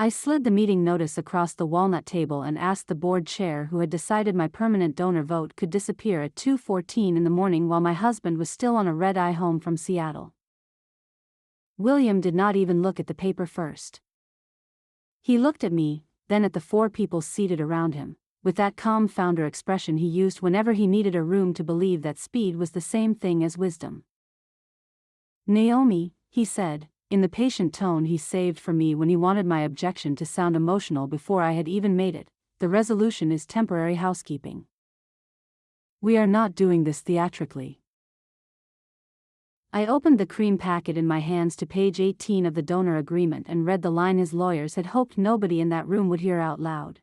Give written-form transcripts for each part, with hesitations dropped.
I slid the meeting notice across the walnut table and asked the board chair who had decided my permanent donor vote could disappear at 2:14 in the morning while my husband was still on a red-eye home from Seattle. William did not even look at the paper first. He looked at me, then at the four people seated around him, with that calm founder expression he used whenever he needed a room to believe that speed was the same thing as wisdom. "Naomi," he said, in the patient tone he saved for me when he wanted my objection to sound emotional before I had even made it, "the resolution is temporary housekeeping. We are not doing this theatrically." I opened the cream packet in my hands to page 18 of the donor agreement and read the line his lawyers had hoped nobody in that room would hear out loud.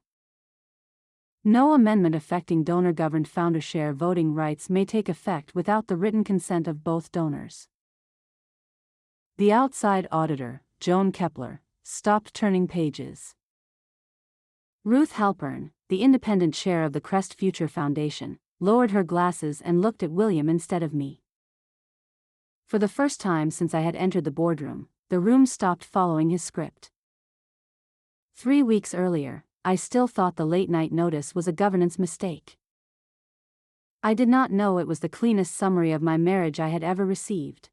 "No amendment affecting donor-governed founder share voting rights may take effect without the written consent of both donors." The outside auditor, Joan Kepler, stopped turning pages. Ruth Halpern, the independent chair of the Crest Future Foundation, lowered her glasses and looked at William instead of me. For the first time since I had entered the boardroom, the room stopped following his script. 3 weeks earlier, I still thought the late-night notice was a governance mistake. I did not know it was the cleanest summary of my marriage I had ever received.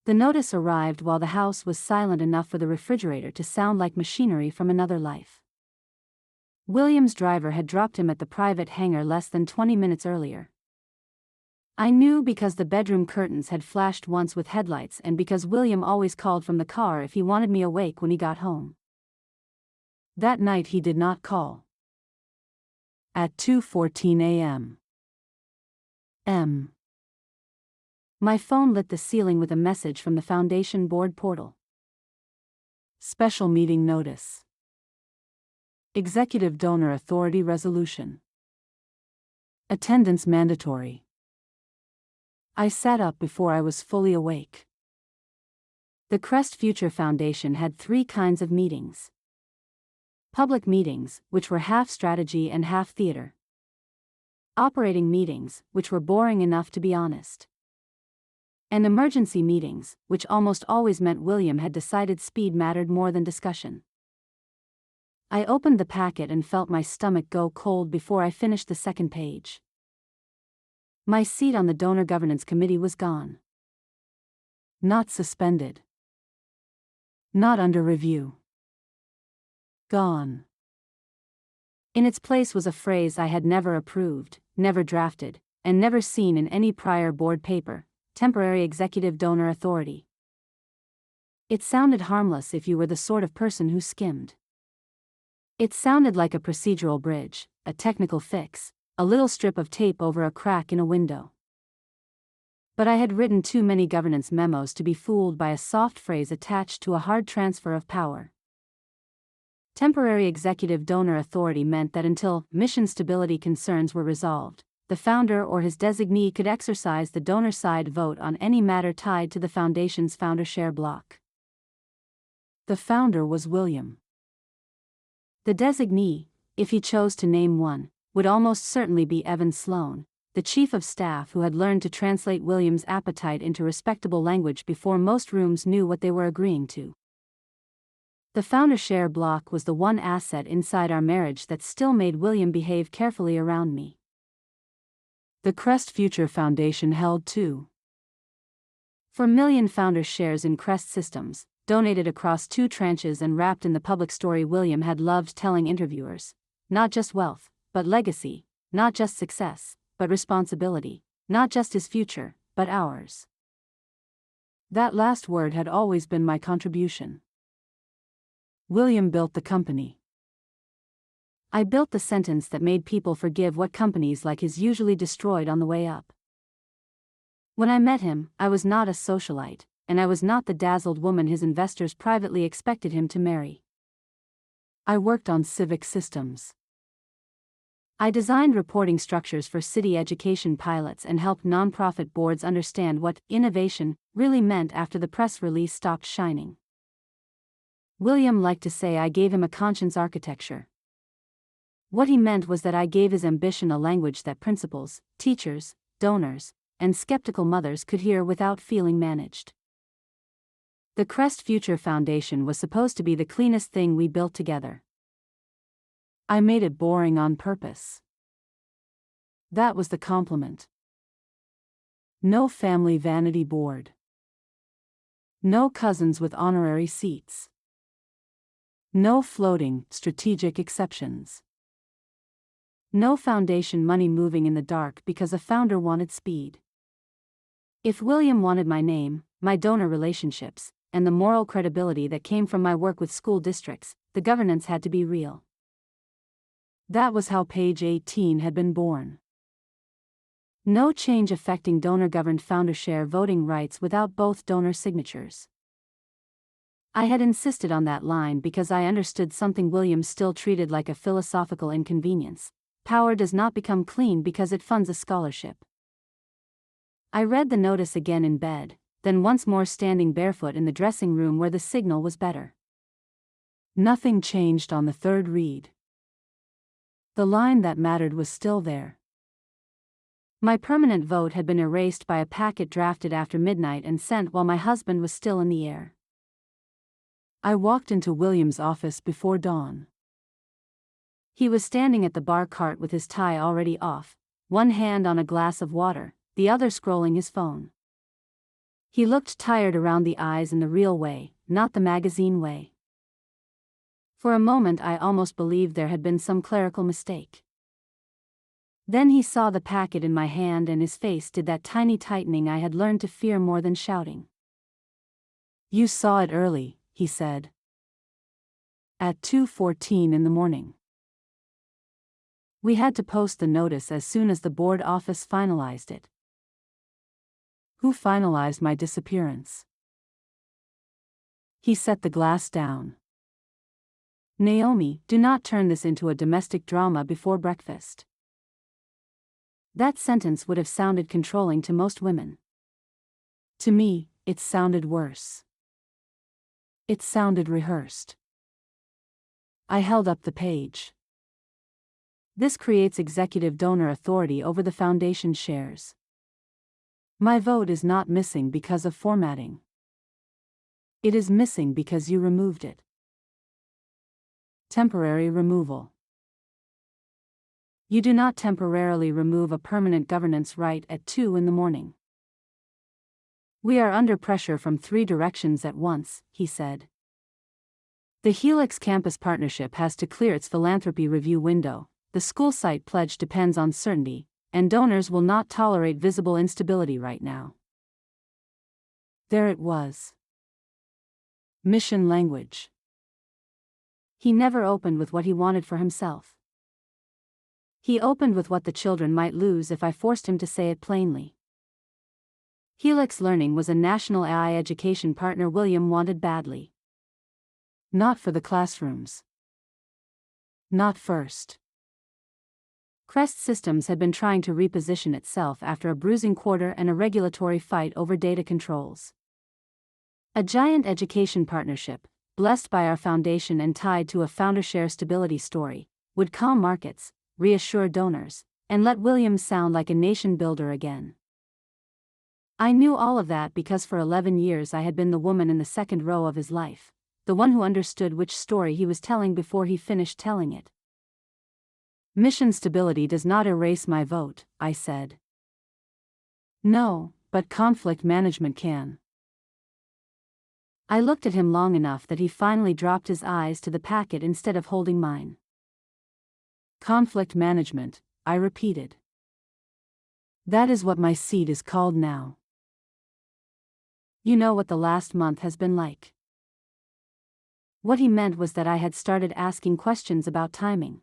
The notice arrived while the house was silent enough for the refrigerator to sound like machinery from another life. William's driver had dropped him at the private hangar less than 20 minutes earlier. I knew because the bedroom curtains had flashed once with headlights and because William always called from the car if he wanted me awake when he got home. That night he did not call. At 2:14 a.m. My phone lit the ceiling with a message from the Foundation board portal. Special meeting notice. Executive Donor Authority Resolution. Attendance mandatory. I sat up before I was fully awake. The Crest Future Foundation had 3 kinds of meetings. Public meetings, which were half strategy and half theater. Operating meetings, which were boring enough to be honest. And emergency meetings, which almost always meant William had decided speed mattered more than discussion. I opened the packet and felt my stomach go cold before I finished the second page. My seat on the Donor Governance Committee was gone. Not suspended. Not under review. Gone. In its place was a phrase I had never approved, never drafted, and never seen in any prior board paper: temporary executive donor authority. It sounded harmless if you were the sort of person who skimmed. It sounded like a procedural bridge, a technical fix, a little strip of tape over a crack in a window. But I had written too many governance memos to be fooled by a soft phrase attached to a hard transfer of power. Temporary executive donor authority meant that until mission stability concerns were resolved, the founder or his designee could exercise the donor side vote on any matter tied to the foundation's founder share block. The founder was William. The designee, if he chose to name one, would almost certainly be Evan Sloan, the chief of staff who had learned to translate William's appetite into respectable language before most rooms knew what they were agreeing to. The founder share block was the one asset inside our marriage that still made William behave carefully around me. The Crest Future Foundation held 4 million founder shares in Crest Systems, donated across 2 tranches and wrapped in the public story William had loved telling interviewers: not just wealth, but legacy; not just success, but responsibility; not just his future, but ours. That last word had always been my contribution. William built the company. I built the sentence that made people forgive what companies like his usually destroyed on the way up. When I met him, I was not a socialite, and I was not the dazzled woman his investors privately expected him to marry. I worked on civic systems. I designed reporting structures for city education pilots and helped nonprofit boards understand what innovation really meant after the press release stopped shining. William liked to say I gave him a conscience architecture. What he meant was that I gave his ambition a language that principals, teachers, donors, and skeptical mothers could hear without feeling managed. The Crest Future Foundation was supposed to be the cleanest thing we built together. I made it boring on purpose. That was the compliment. No family vanity board. No cousins with honorary seats. No floating, strategic exceptions. No foundation money moving in the dark because a founder wanted speed. If William wanted my name, my donor relationships, and the moral credibility that came from my work with school districts, the governance had to be real. That was how page 18 had been born. No change affecting donor-governed founder share voting rights without both donor signatures. I had insisted on that line because I understood something William still treated like a philosophical inconvenience. Power does not become clean because it funds a scholarship. I read the notice again in bed, then once more standing barefoot in the dressing room where the signal was better. Nothing changed on the third read. The line that mattered was still there. My permanent vote had been erased by a packet drafted after midnight and sent while my husband was still in the air. I walked into William's office before dawn. He was standing at the bar cart with his tie already off, one hand on a glass of water, the other scrolling his phone. He looked tired around the eyes in the real way, not the magazine way. For a moment I almost believed there had been some clerical mistake. Then he saw the packet in my hand and his face did that tiny tightening I had learned to fear more than shouting. "You saw it early," he said. "At 2:14 in the morning. We had to post the notice as soon as the board office finalized it." "Who finalized my disappearance?" He set the glass down. "Naomi, do not turn this into a domestic drama before breakfast." That sentence would have sounded controlling to most women. To me, it sounded worse. It sounded rehearsed. I held up the page. "This creates executive donor authority over the foundation shares. My vote is not missing because of formatting. It is missing because you removed it." Temporary removal. You do not temporarily remove a permanent governance right at 2 in the morning. "We are under pressure from 3 directions at once," he said. "The Helix Campus Partnership has to clear its philanthropy review window, the school site pledge depends on certainty, and donors will not tolerate visible instability right now." There it was. Mission language. He never opened with what he wanted for himself. He opened with what the children might lose if I forced him to say it plainly. Helix Learning was a national AI education partner William wanted badly. Not for the classrooms. Not first. Crest Systems had been trying to reposition itself after a bruising quarter and a regulatory fight over data controls. A giant education partnership, blessed by our foundation and tied to a founder share stability story, would calm markets, reassure donors, and let William sound like a nation builder again. I knew all of that because for 11 years I had been the woman in the second row of his life, the one who understood which story he was telling before he finished telling it. "Mission stability does not erase my vote," I said. "No, but conflict management can." I looked at him long enough that he finally dropped his eyes to the packet instead of holding mine. "Conflict management," I repeated. "That is what my seat is called now." "You know what the last month has been like." What he meant was that I had started asking questions about timing.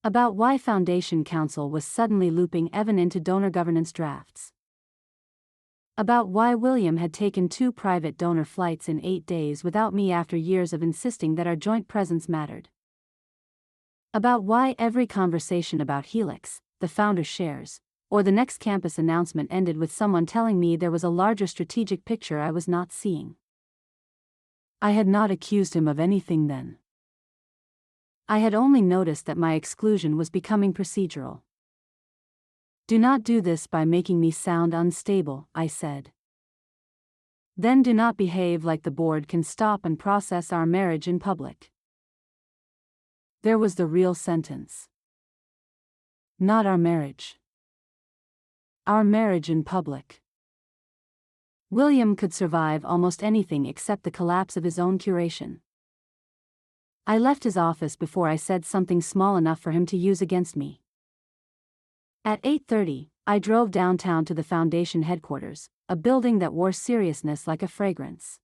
About why Foundation Council was suddenly looping Evan into donor governance drafts. About why William had taken 2 private donor flights in 8 days without me after years of insisting that our joint presence mattered. About why every conversation about Helix, the founder shares, or the next campus announcement ended with someone telling me there was a larger strategic picture I was not seeing. I had not accused him of anything then. I had only noticed that my exclusion was becoming procedural. "Do not do this by making me sound unstable," I said. Then do not behave like the board can stop and process our marriage in public. There was the real sentence. Not our marriage. Our marriage in public. William could survive almost anything except the collapse of his own curation. I left his office before I said something small enough for him to use against me. At 8:30, I drove downtown to the foundation headquarters, a building that wore seriousness like a fragrance.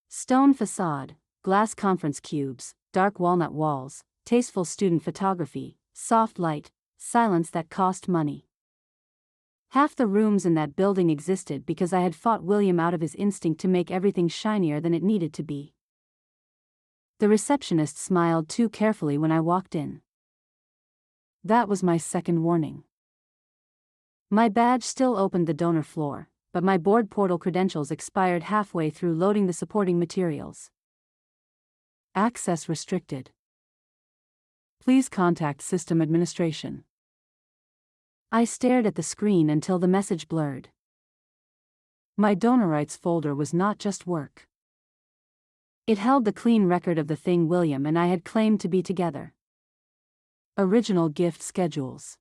Stone facade, glass conference cubes, dark walnut walls, tasteful student photography, soft light, silence that cost money. Half the rooms in that building existed because I had fought William out of his instinct to make everything shinier than it needed to be. The receptionist smiled too carefully when I walked in. That was my second warning. My badge still opened the donor floor, but my board portal credentials expired halfway through loading the supporting materials. Access restricted. Please contact system administration. I stared at the screen until the message blurred. My donor rights folder was not just work. It held the clean record of the thing William and I had claimed to be together. Original gift schedules.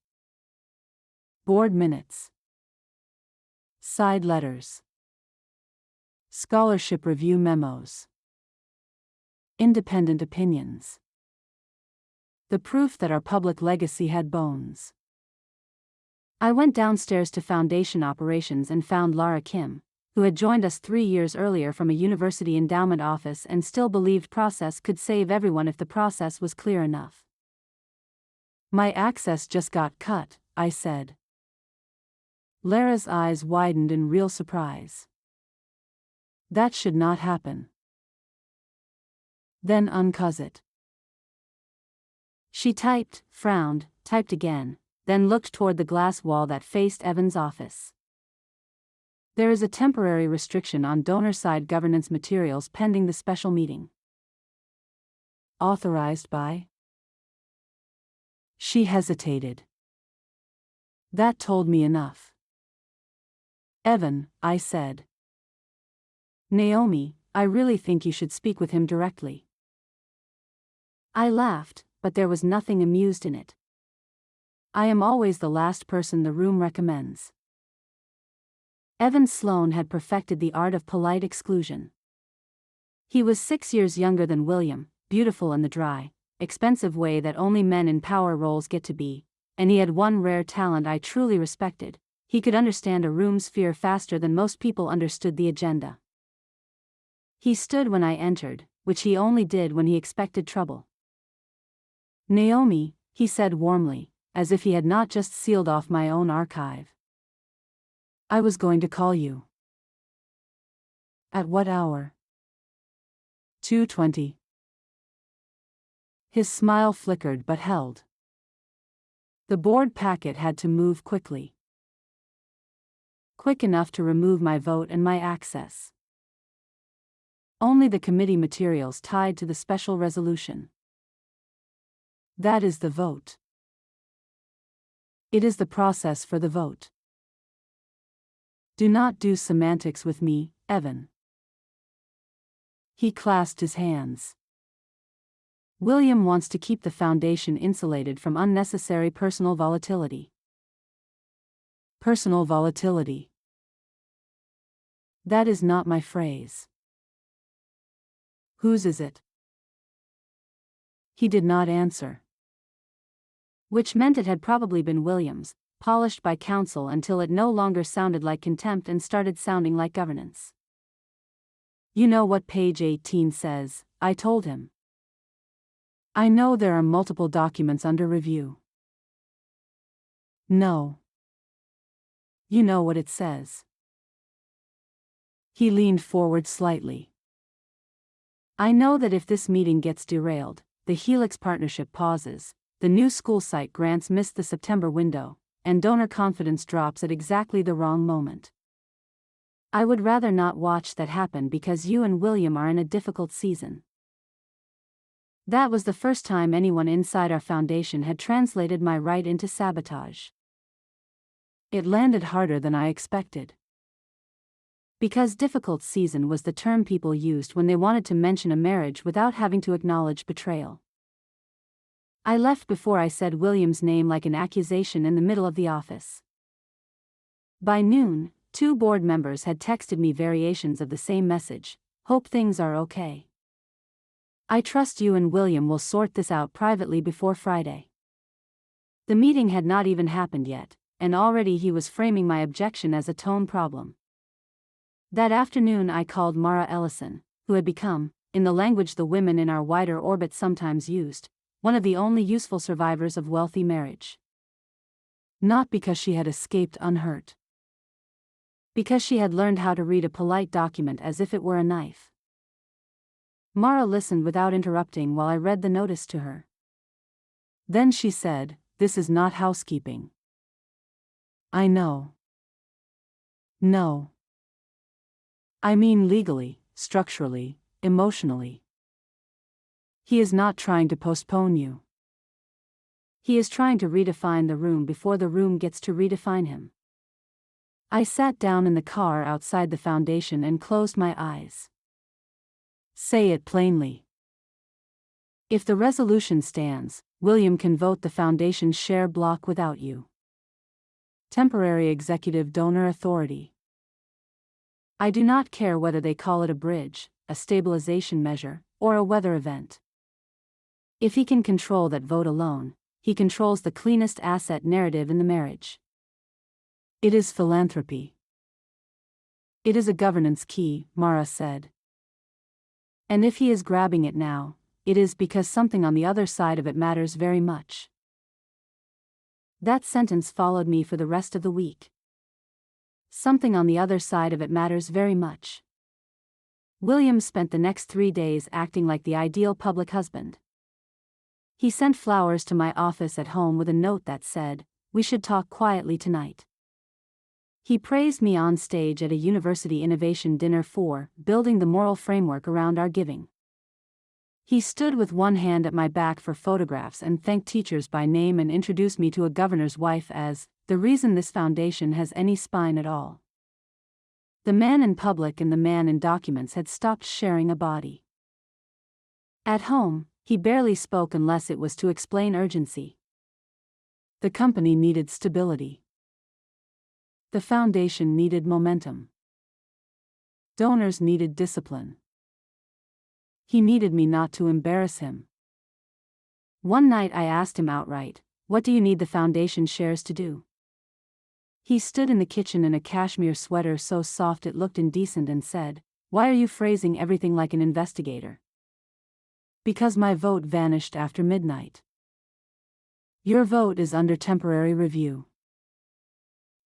Board minutes. Side letters. Scholarship review memos. Independent opinions. The proof that our public legacy had bones. I went downstairs to Foundation Operations and found Laura Kim, who had joined us 3 years earlier from a university endowment office and still believed process could save everyone if the process was clear enough. My access just got cut, I said. Lara's eyes widened in real surprise. That should not happen. Then uncuz it. She typed, frowned, typed again, then looked toward the glass wall that faced Evan's office. There is a temporary restriction on donor-side governance materials pending the special meeting. Authorized by? She hesitated. That told me enough. Evan, I said. Naomi, I really think you should speak with him directly. I laughed, but there was nothing amused in it. I am always the last person the room recommends. Evan Sloan had perfected the art of polite exclusion. He was 6 years younger than William, beautiful in the dry, expensive way that only men in power roles get to be, and he had one rare talent I truly respected: he could understand a room's fear faster than most people understood the agenda. He stood when I entered, which he only did when he expected trouble. Naomi, he said warmly, as if he had not just sealed off my own archive. I was going to call you. At what hour? 2:20. His smile flickered but held. The board packet had to move quickly. Quick enough to remove my vote and my access. Only the committee materials tied to the special resolution. That is the vote. It is the process for the vote. Do not do semantics with me, Evan. He clasped his hands. William wants to keep the foundation insulated from unnecessary personal volatility. Personal volatility. That is not my phrase. Whose is it? He did not answer. Which meant it had probably been William's, polished by counsel until it no longer sounded like contempt and started sounding like governance. You know what page 18 says, I told him. I know there are multiple documents under review. No. You know what it says. He leaned forward slightly. I know that if this meeting gets derailed, the Helix partnership pauses, the new school site grants miss the September window, and donor confidence drops at exactly the wrong moment. I would rather not watch that happen because you and William are in a difficult season. That was the first time anyone inside our foundation had translated my right into sabotage. It landed harder than I expected. Because difficult season was the term people used when they wanted to mention a marriage without having to acknowledge betrayal. I left before I said William's name like an accusation in the middle of the office. By noon, 2 board members had texted me variations of the same message: "Hope things are okay. I trust you and William will sort this out privately before Friday." The meeting had not even happened yet, and already he was framing my objection as a tone problem. That afternoon I called Mara Ellison, who had become, in the language the women in our wider orbit sometimes used, one of the only useful survivors of wealthy marriage. Not because she had escaped unhurt. Because she had learned how to read a polite document as if it were a knife. Mara listened without interrupting while I read the notice to her. Then she said, "This is not housekeeping." "I know." "No. I mean legally, structurally, emotionally. He is not trying to postpone you. He is trying to redefine the room before the room gets to redefine him." I sat down in the car outside the foundation and closed my eyes. Say it plainly. If the resolution stands, William can vote the foundation's share block without you. Temporary executive donor authority. I do not care whether they call it a bridge, a stabilization measure, or a weather event. If he can control that vote alone, he controls the cleanest asset narrative in the marriage. It is philanthropy. It is a governance key, Mara said. And if he is grabbing it now, it is because something on the other side of it matters very much. That sentence followed me for the rest of the week. Something on the other side of it matters very much. William spent the next 3 days acting like the ideal public husband. He sent flowers to my office at home with a note that said, "We should talk quietly tonight." He praised me on stage at a university innovation dinner for building the moral framework around our giving. He stood with one hand at my back for photographs and thanked teachers by name and introduced me to a governor's wife as the reason this foundation has any spine at all. The man in public and the man in documents had stopped sharing a body. At home, he barely spoke unless it was to explain urgency. The company needed stability. The foundation needed momentum. Donors needed discipline. He needed me not to embarrass him. One night I asked him outright, "What do you need the foundation shares to do?" He stood in the kitchen in a cashmere sweater so soft it looked indecent and said, "Why are you phrasing everything like an investigator?" "Because my vote vanished after midnight." "Your vote is under temporary review.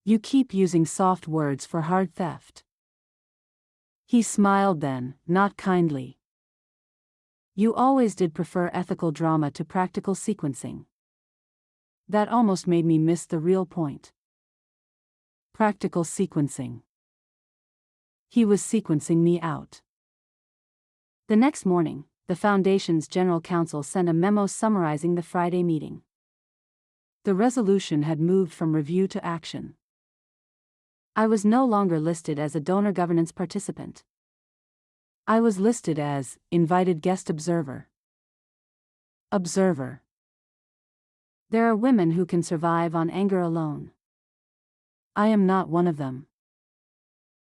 You keep using soft words for hard theft." He smiled then, not kindly. "You always did prefer ethical drama to practical sequencing." That almost made me miss the real point. Practical sequencing. He was sequencing me out. The next morning, the Foundation's General Counsel sent a memo summarizing the Friday meeting. The resolution had moved from review to action. I was no longer listed as a donor governance participant. I was listed as invited guest observer. Observer. There are women who can survive on anger alone. I am not one of them.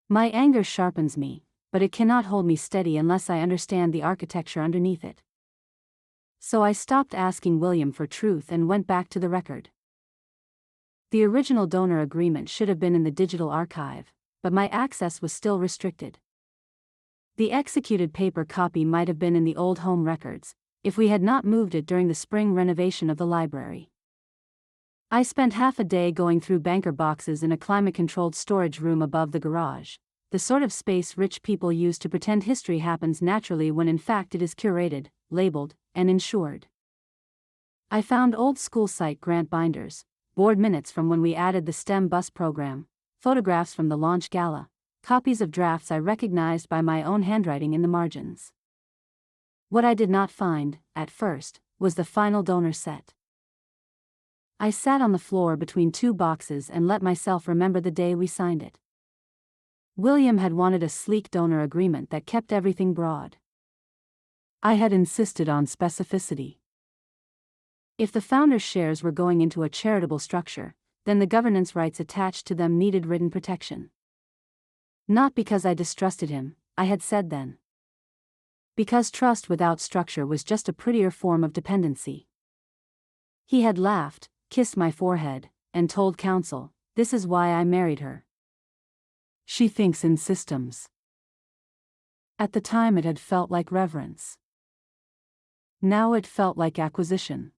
My anger sharpens me, but it cannot hold me steady unless I understand the architecture underneath it. So I stopped asking William for truth and went back to the record. The original donor agreement should have been in the digital archive, but my access was still restricted. The executed paper copy might have been in the old home records, if we had not moved it during the spring renovation of the library. I spent half a day going through banker boxes in a climate-controlled storage room above the garage, the sort of space rich people use to pretend history happens naturally when in fact it is curated, labeled, and insured. I found old school site grant binders, board minutes from when we added the STEM bus program, photographs from the launch gala, copies of drafts I recognized by my own handwriting in the margins. What I did not find, at first, was the final donor set. I sat on the floor between 2 boxes and let myself remember the day we signed it. William had wanted a sleek donor agreement that kept everything broad. I had insisted on specificity. If the founder's shares were going into a charitable structure, then the governance rights attached to them needed written protection. Not because I distrusted him, I had said then. Because trust without structure was just a prettier form of dependency. He had laughed, kissed my forehead, and told counsel, "This is why I married her. She thinks in systems." At the time it had felt like reverence. Now it felt like acquisition.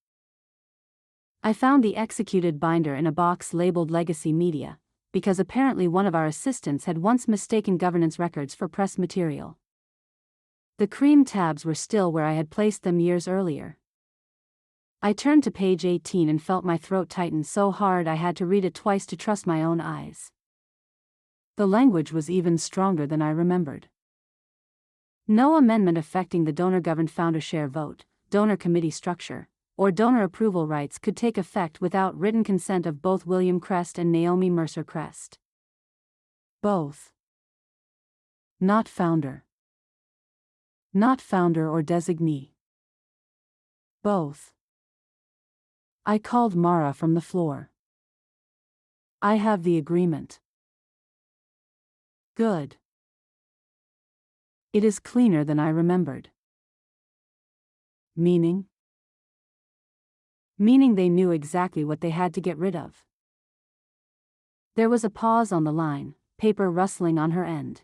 I found the executed binder in a box labeled Legacy Media, because apparently one of our assistants had once mistaken governance records for press material. The cream tabs were still where I had placed them years earlier. I turned to page 18 and felt my throat tighten so hard I had to read it twice to trust my own eyes. The language was even stronger than I remembered. No amendment affecting the donor-governed founder share vote, donor committee structure, or donor approval rights could take effect without written consent of both William Crest and Naomi Mercer Crest. Both. Not founder. Not founder or designee. Both. I called Mara from the floor. "I have the agreement." "Good. It is cleaner than I remembered." "Meaning?" "Meaning they knew exactly what they had to get rid of." There was a pause on the line, paper rustling on her end.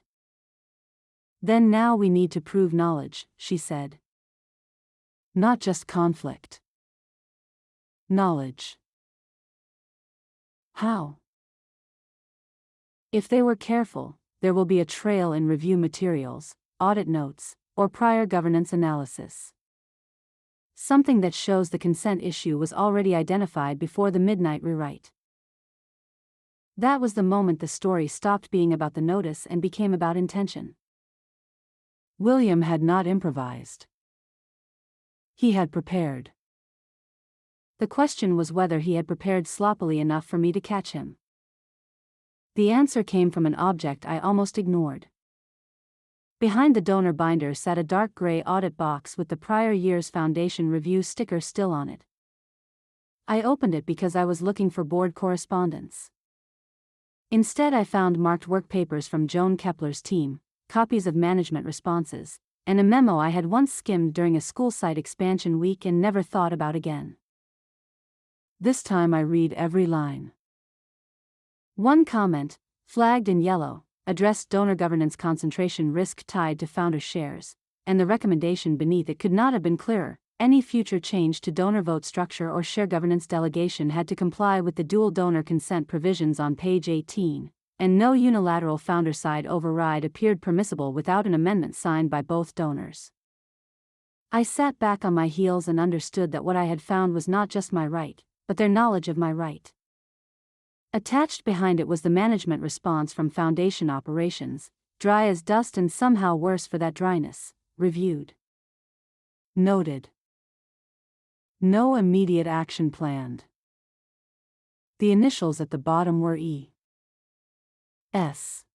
"Then now we need to prove knowledge," she said. "Not just conflict. Knowledge." "How?" "If they were careful, there will be a trail in review materials, audit notes, or prior governance analysis. Something that shows the consent issue was already identified before the midnight rewrite." That was the moment the story stopped being about the notice and became about intention. William had not improvised. He had prepared. The question was whether he had prepared sloppily enough for me to catch him. The answer came from an object I almost ignored. Behind the donor binder sat a dark gray audit box with the prior year's foundation review sticker still on it. I opened it because I was looking for board correspondence. Instead I found marked work papers from Joan Kepler's team, copies of management responses, and a memo I had once skimmed during a school site expansion week and never thought about again. This time I read every line. One comment, flagged in yellow, addressed donor governance concentration risk tied to founder shares, and the recommendation beneath it could not have been clearer. Any future change to donor vote structure or share governance delegation had to comply with the dual donor consent provisions on page 18, and no unilateral founder-side override appeared permissible without an amendment signed by both donors. I sat back on my heels and understood that what I had found was not just my right, but their knowledge of my right. Attached behind it was the management response from Foundation operations, dry as dust and somehow worse for that dryness, reviewed. Noted. No immediate action planned. The initials at the bottom were E. S.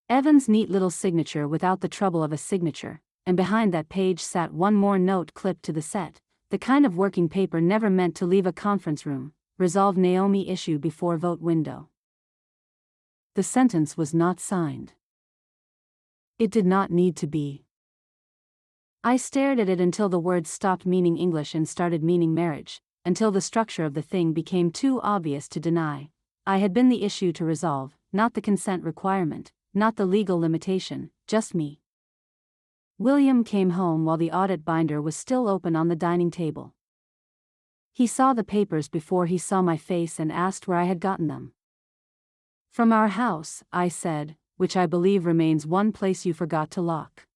Evan's neat little signature without the trouble of a signature, and behind that page sat one more note clipped to the set, the kind of working paper never meant to leave a conference room. Resolve Naomi issue before vote window. The sentence was not signed. It did not need to be. I stared at it until the words stopped meaning English and started meaning marriage, until the structure of the thing became too obvious to deny. I had been the issue to resolve, not the consent requirement, not the legal limitation, just me. William came home while the audit binder was still open on the dining table. He saw the papers before he saw my face and asked where I had gotten them. "From our house," I said, "which I believe remains one place you forgot to lock."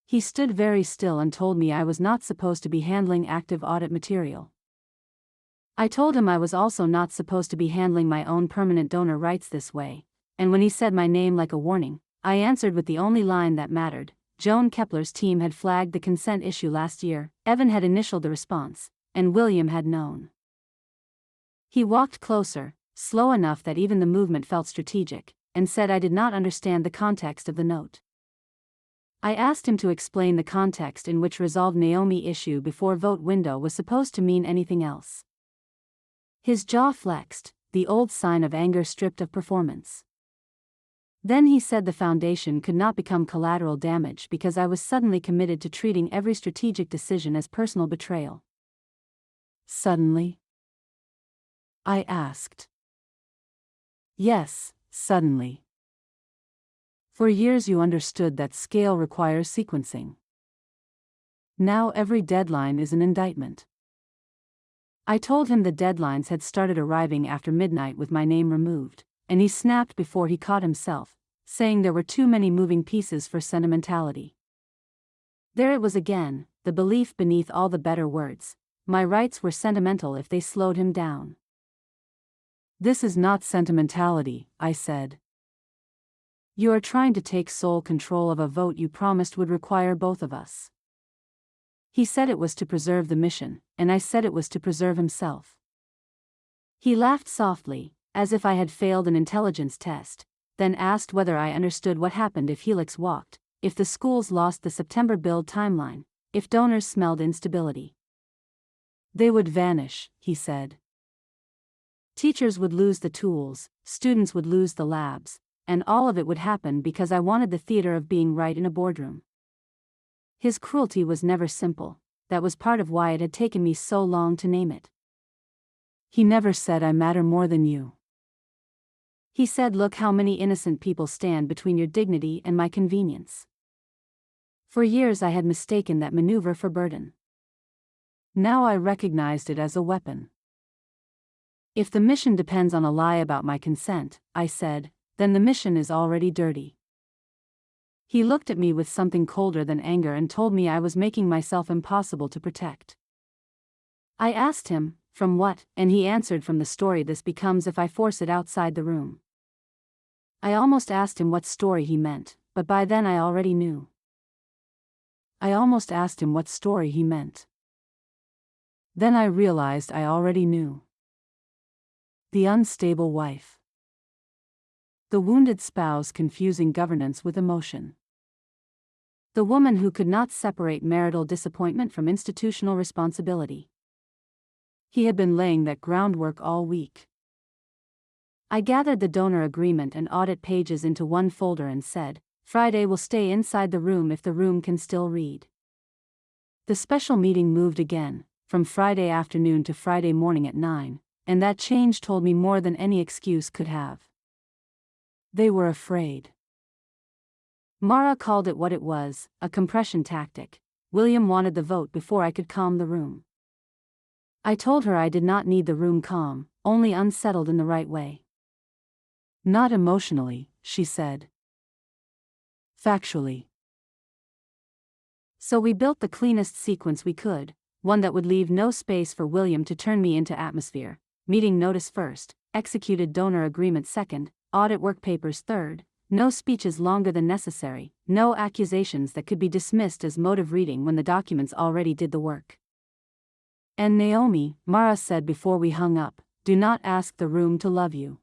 He stood very still and told me I was not supposed to be handling active audit material. I told him I was also not supposed to be handling my own permanent donor rights this way, and when he said my name like a warning, I answered with the only line that mattered. Joan Kepler's team had flagged the consent issue last year, Evan had initialed the response, and William had known. He walked closer, slow enough that even the movement felt strategic, and said I did not understand the context of the note. I asked him to explain the context in which resolved Naomi issue before vote window was supposed to mean anything else. His jaw flexed, the old sign of anger stripped of performance. Then he said the foundation could not become collateral damage because I was suddenly committed to treating every strategic decision as personal betrayal. Suddenly? I asked. Yes, suddenly. For years you understood that scale requires sequencing. Now every deadline is an indictment. I told him the deadlines had started arriving after midnight with my name removed, and he snapped before he caught himself, saying there were too many moving pieces for sentimentality. There it was again, the belief beneath all the better words. My rights were sentimental if they slowed him down. This is not sentimentality, I said. You are trying to take sole control of a vote you promised would require both of us. He said it was to preserve the mission, and I said it was to preserve himself. He laughed softly, as if I had failed an intelligence test, then asked whether I understood what happened if Helix walked, if the schools lost the September build timeline, if donors smelled instability. They would vanish, he said. Teachers would lose the tools, students would lose the labs, and all of it would happen because I wanted the theater of being right in a boardroom. His cruelty was never simple, that was part of why it had taken me so long to name it. He never said I matter more than you. He said look how many innocent people stand between your dignity and my convenience. For years I had mistaken that maneuver for burden. Now I recognized it as a weapon. If the mission depends on a lie about my consent, I said, then the mission is already dirty. He looked at me with something colder than anger and told me I was making myself impossible to protect. I asked him, from what, and he answered from the story this becomes if I force it outside the room. I almost asked him what story he meant, but by then I already knew. Then I realized I already knew. The unstable wife. The wounded spouse confusing governance with emotion. The woman who could not separate marital disappointment from institutional responsibility. He had been laying that groundwork all week. I gathered the donor agreement and audit pages into one folder and said, Friday will stay inside the room if the room can still read. The special meeting moved again, from Friday afternoon to Friday morning at 9, and that change told me more than any excuse could have. They were afraid. Mara called it what it was, a compression tactic. William wanted the vote before I could calm the room. I told her I did not need the room calm, only unsettled in the right way. Not emotionally, she said. Factually. So we built the cleanest sequence we could, one that would leave no space for William to turn me into atmosphere. Meeting notice first, executed donor agreement second, audit work papers third, no speeches longer than necessary, no accusations that could be dismissed as motive reading when the documents already did the work. And Naomi, Mara said before we hung up, do not ask the room to love you.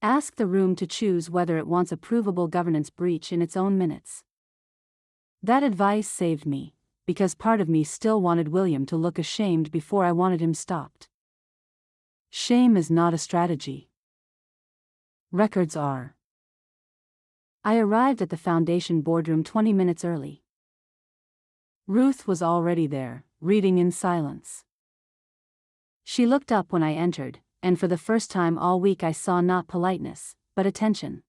Ask the room to choose whether it wants a provable governance breach in its own minutes. That advice saved me, because part of me still wanted William to look ashamed before I wanted him stopped. Shame is not a strategy. Records are. I arrived at the foundation boardroom 20 minutes early. Ruth was already there, reading in silence. She looked up when I entered, and for the first time all week I saw not politeness, but attention.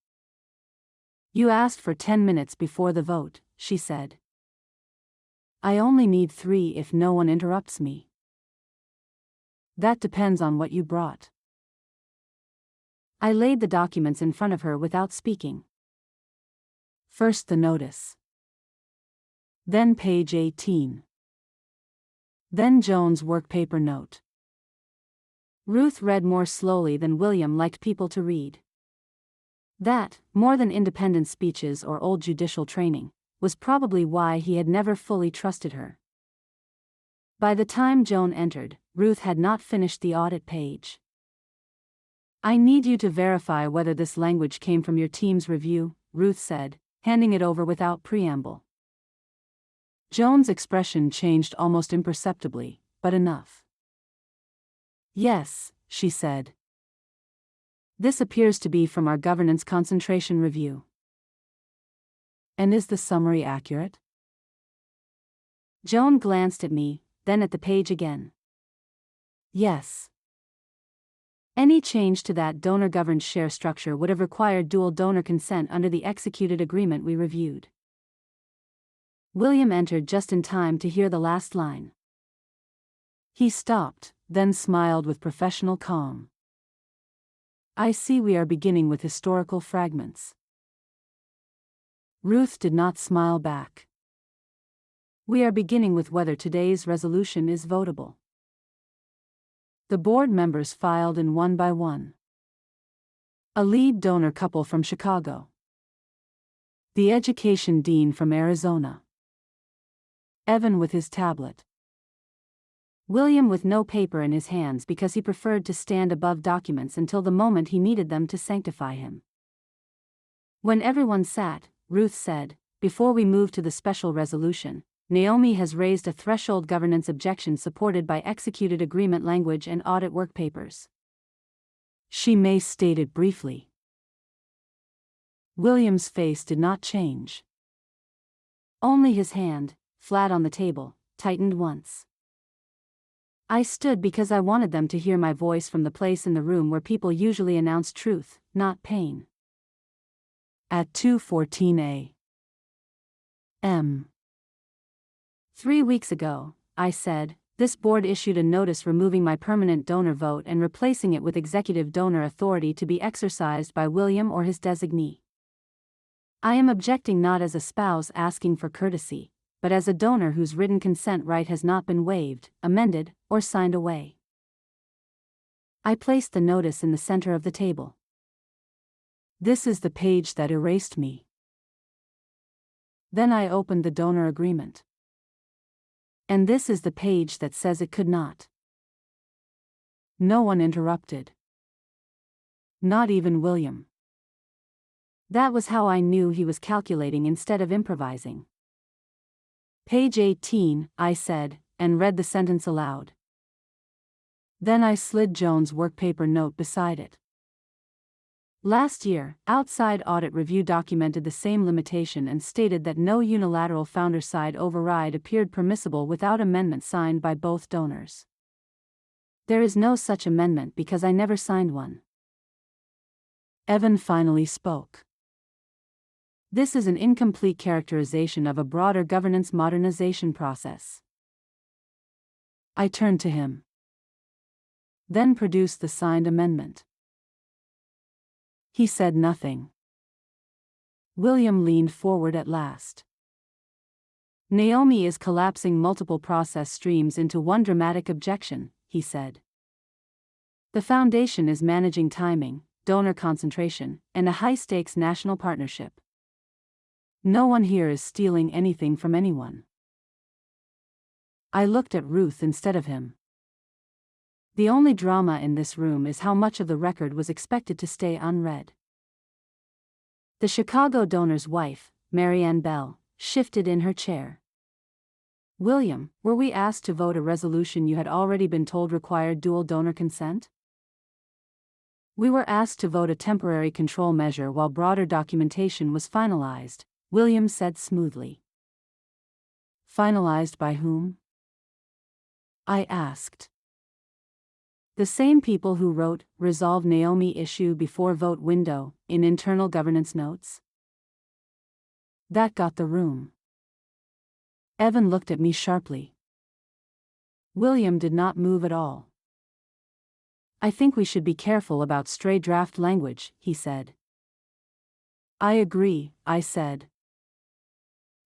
You asked for 10 minutes before the vote, she said. I only need 3 if no one interrupts me. That depends on what you brought. I laid the documents in front of her without speaking. First the notice. Then page 18. Then Joan's work paper note. Ruth read more slowly than William liked people to read. That, more than independent speeches or old judicial training, was probably why he had never fully trusted her. By the time Joan entered, Ruth had not finished the audit page. I need you to verify whether this language came from your team's review, Ruth said, handing it over without preamble. Joan's expression changed almost imperceptibly, but enough. Yes, she said. This appears to be from our governance concentration review. And is the summary accurate? Joan glanced at me, then at the page again. Yes. Any change to that donor-governed share structure would have required dual donor consent under the executed agreement we reviewed. William entered just in time to hear the last line. He stopped, then smiled with professional calm. I see we are beginning with historical fragments. Ruth did not smile back. We are beginning with whether today's resolution is votable. The board members filed in one by one. A lead donor couple from Chicago. The education dean from Arizona. Evan with his tablet. William with no paper in his hands because he preferred to stand above documents until the moment he needed them to sanctify him. When everyone sat, Ruth said, before we move to the special resolution, Naomi has raised a threshold governance objection supported by executed agreement language and audit work papers. She may state it briefly. William's face did not change. Only his hand, flat on the table, tightened once. I stood because I wanted them to hear my voice from the place in the room where people usually announce truth, not pain. At 2:14 a.m. 3 weeks ago, I said, this board issued a notice removing my permanent donor vote and replacing it with executive donor authority to be exercised by William or his designee. I am objecting not as a spouse asking for courtesy, but as a donor whose written consent right has not been waived, amended, or signed away. I placed the notice in the center of the table. This is the page that erased me. Then I opened the donor agreement. And this is the page that says it could not. No one interrupted. Not even William. That was how I knew he was calculating instead of improvising. Page 18, I said, and read the sentence aloud. Then I slid Joan's workpaper note beside it. Last year, outside audit review documented the same limitation and stated that no unilateral founder-side override appeared permissible without amendment signed by both donors. There is no such amendment because I never signed one. Evan finally spoke. This is an incomplete characterization of a broader governance modernization process. I turned to him. Then produced the signed amendment. He said nothing. William leaned forward at last. Naomi is collapsing multiple process streams into one dramatic objection, he said. The foundation is managing timing, donor concentration, and a high-stakes national partnership. No one here is stealing anything from anyone. I looked at Ruth instead of him. The only drama in this room is how much of the record was expected to stay unread. The Chicago donor's wife, Marianne Bell, shifted in her chair. William, were we asked to vote a resolution you had already been told required dual donor consent? We were asked to vote a temporary control measure while broader documentation was finalized, William said smoothly. Finalized by whom? I asked. The same people who wrote, "Resolve Naomi issue before vote window," in internal governance notes. That got the room. Evan looked at me sharply. William did not move at all. I think we should be careful about stray draft language, he said. I agree, I said.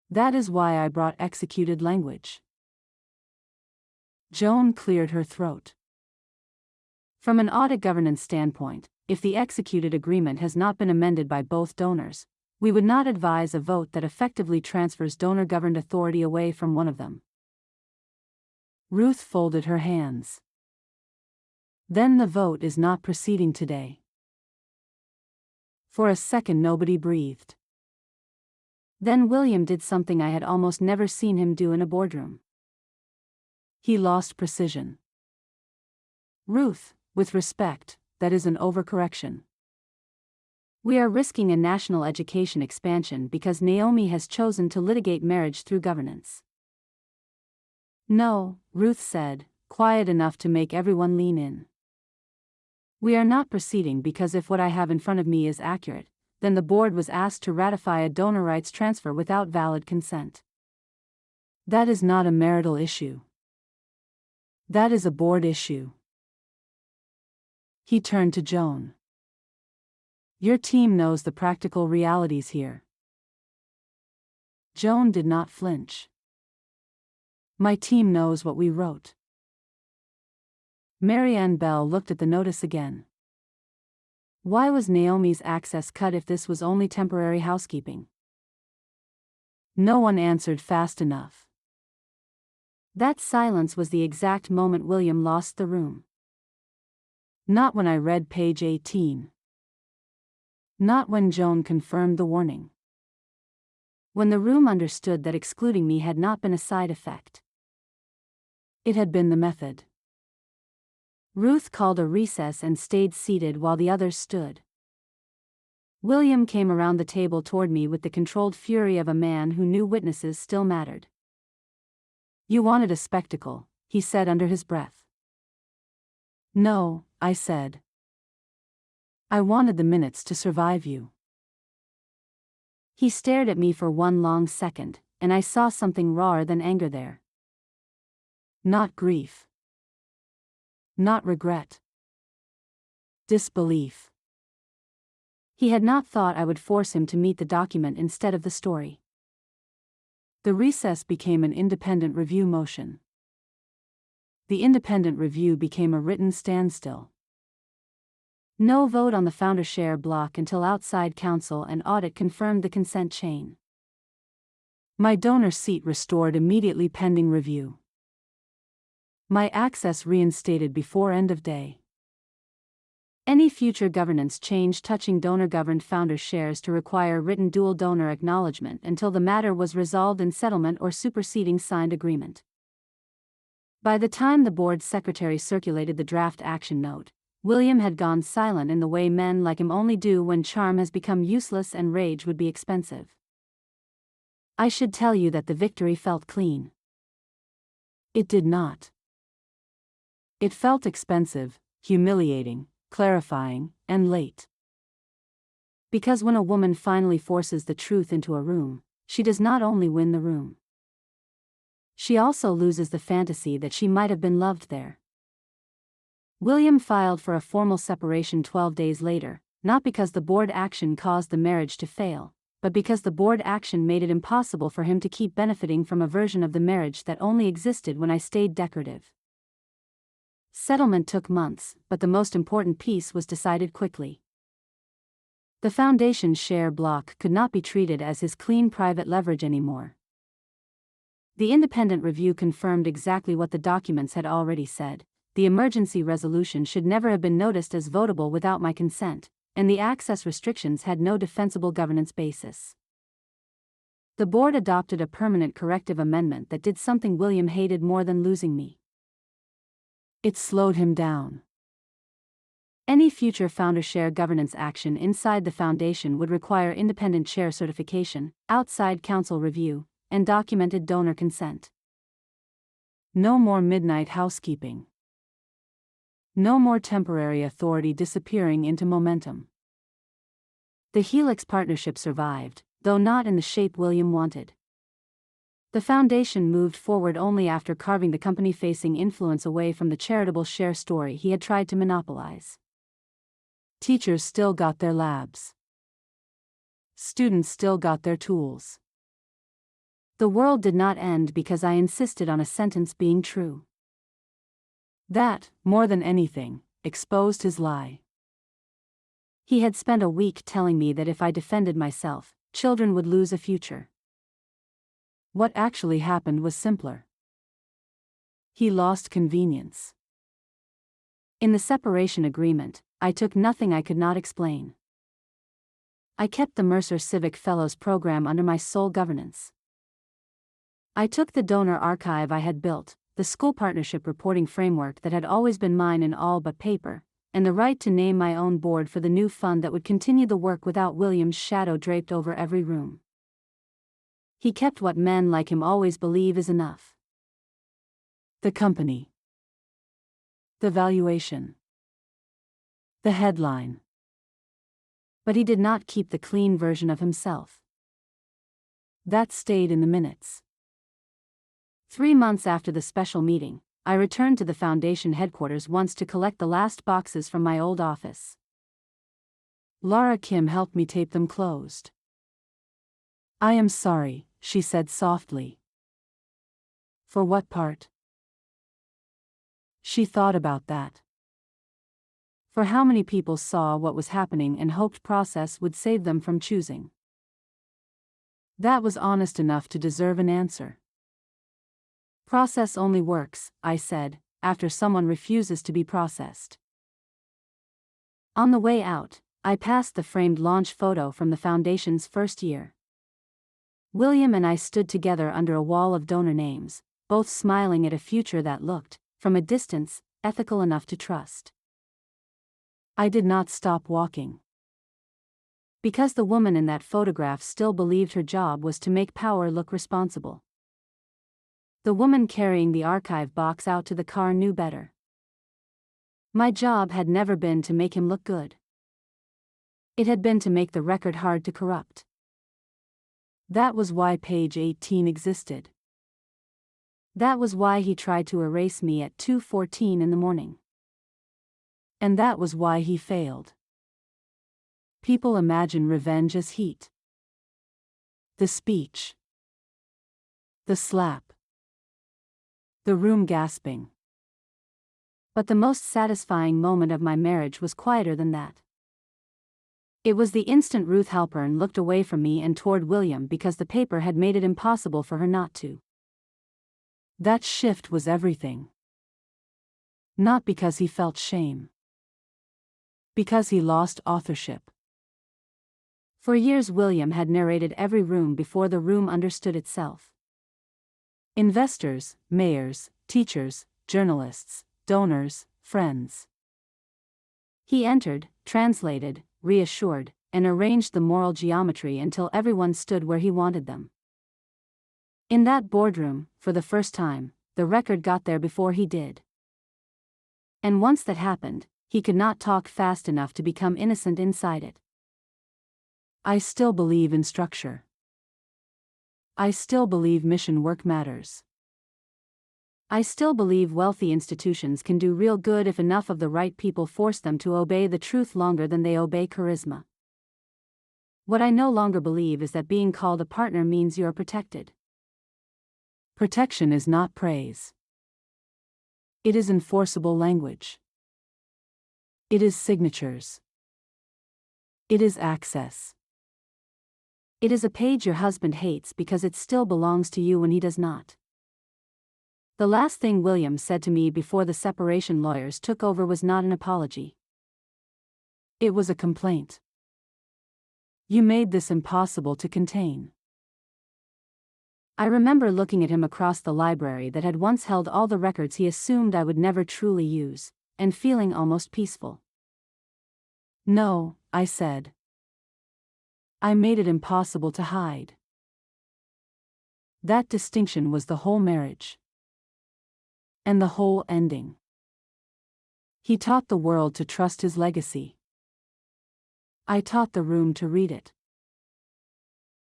That is why I brought executed language. Joan cleared her throat. From an audit governance standpoint, if the executed agreement has not been amended by both donors, we would not advise a vote that effectively transfers donor-governed authority away from one of them. Ruth folded her hands. Then the vote is not proceeding today. For a second nobody breathed. Then William did something I had almost never seen him do in a boardroom. He lost precision. "Ruth, with respect, that is an overcorrection. We are risking a national education expansion because Naomi has chosen to litigate marriage through governance." "No," Ruth said, quiet enough to make everyone lean in. "We are not proceeding because if what I have in front of me is accurate, then the board was asked to ratify a donor rights transfer without valid consent. That is not a marital issue. That is a board issue." He turned to Joan. "Your team knows the practical realities here." Joan did not flinch. "My team knows what we wrote." Marianne Bell looked at the notice again. Why was Naomi's access cut if this was only temporary housekeeping? No one answered fast enough. That silence was the exact moment William lost the room. Not when I read page 18. Not when Joan confirmed the warning. When the room understood that excluding me had not been a side effect. It had been the method. Ruth called a recess and stayed seated while the others stood. William came around the table toward me with the controlled fury of a man who knew witnesses still mattered. "You wanted a spectacle," he said under his breath. "No," I said. "I wanted the minutes to survive you." He stared at me for one long second, and I saw something rawer than anger there. Not grief. Not regret. Disbelief. He had not thought I would force him to meet the document instead of the story. The recess became an independent review motion. The independent review became a written standstill. No vote on the founder share block until outside counsel and audit confirmed the consent chain. My donor seat restored immediately pending review. My access reinstated before end of day. Any future governance change touching donor-governed founder shares to require written dual donor acknowledgement until the matter was resolved in settlement or superseding signed agreement. By the time the board secretary circulated the draft action note, William had gone silent in the way men like him only do when charm has become useless and rage would be expensive. I should tell you that the victory felt clean. It did not. It felt expensive, humiliating, clarifying, and late. Because when a woman finally forces the truth into a room, she does not only win the room. She also loses the fantasy that she might have been loved there. William filed for a formal separation 12 days later, not because the board action caused the marriage to fail, but because the board action made it impossible for him to keep benefiting from a version of the marriage that only existed when I stayed decorative. Settlement took months, but the most important piece was decided quickly. The foundation share block could not be treated as his clean private leverage anymore. The independent review confirmed exactly what the documents had already said. The emergency resolution should never have been noticed as votable without my consent, and the access restrictions had no defensible governance basis. The board adopted a permanent corrective amendment that did something William hated more than losing me. It slowed him down. Any future founder share governance action inside the foundation would require independent chair certification, outside counsel review, and documented donor consent. No more midnight housekeeping. No more temporary authority disappearing into momentum. The Helix partnership survived, though not in the shape William wanted. The foundation moved forward only after carving the company-facing influence away from the charitable share story he had tried to monopolize. Teachers still got their labs. Students still got their tools. The world did not end because I insisted on a sentence being true. That, more than anything, exposed his lie. He had spent a week telling me that if I defended myself, children would lose a future. What actually happened was simpler. He lost convenience. In the separation agreement, I took nothing I could not explain. I kept the Mercer Civic Fellows program under my sole governance. I took the donor archive I had built, the school partnership reporting framework that had always been mine in all but paper, and the right to name my own board for the new fund that would continue the work without William's shadow draped over every room. He kept what men like him always believe is enough. The company. The valuation. The headline. But he did not keep the clean version of himself. That stayed in the minutes. 3 months after the special meeting, I returned to the foundation headquarters once to collect the last boxes from my old office. Laura Kim helped me tape them closed. "I am sorry," she said softly. "For what part?" She thought about that. For how many people saw what was happening and hoped process would save them from choosing? That was honest enough to deserve an answer. "Process only works," I said, "after someone refuses to be processed." On the way out, I passed the framed launch photo from the foundation's first year. William and I stood together under a wall of donor names, both smiling at a future that looked, from a distance, ethical enough to trust. I did not stop walking. Because the woman in that photograph still believed her job was to make power look responsible. The woman carrying the archive box out to the car knew better. My job had never been to make him look good. It had been to make the record hard to corrupt. That was why page 18 existed. That was why he tried to erase me at 2:14 in the morning. And that was why he failed. People imagine revenge as heat. The speech. The slap. The room gasping. But the most satisfying moment of my marriage was quieter than that. It was the instant Ruth Halpern looked away from me and toward William because the paper had made it impossible for her not to. That shift was everything. Not because he felt shame. Because he lost authorship. For years William had narrated every room before the room understood itself. Investors, mayors, teachers, journalists, donors, friends. He entered, translated, reassured, and arranged the moral geometry until everyone stood where he wanted them. In that boardroom, for the first time, the record got there before he did. And once that happened, he could not talk fast enough to become innocent inside it. I still believe in structure. I still believe mission work matters. I still believe wealthy institutions can do real good if enough of the right people force them to obey the truth longer than they obey charisma. What I no longer believe is that being called a partner means you are protected. Protection is not praise. It is enforceable language. It is signatures. It is access. It is a page your husband hates because it still belongs to you when he does not. The last thing William said to me before the separation lawyers took over was not an apology. It was a complaint. You made this impossible to contain. I remember looking at him across the library that had once held all the records he assumed I would never truly use, and feeling almost peaceful. "No," I said. "I made it impossible to hide." That distinction was the whole marriage. And the whole ending. He taught the world to trust his legacy. I taught the room to read it.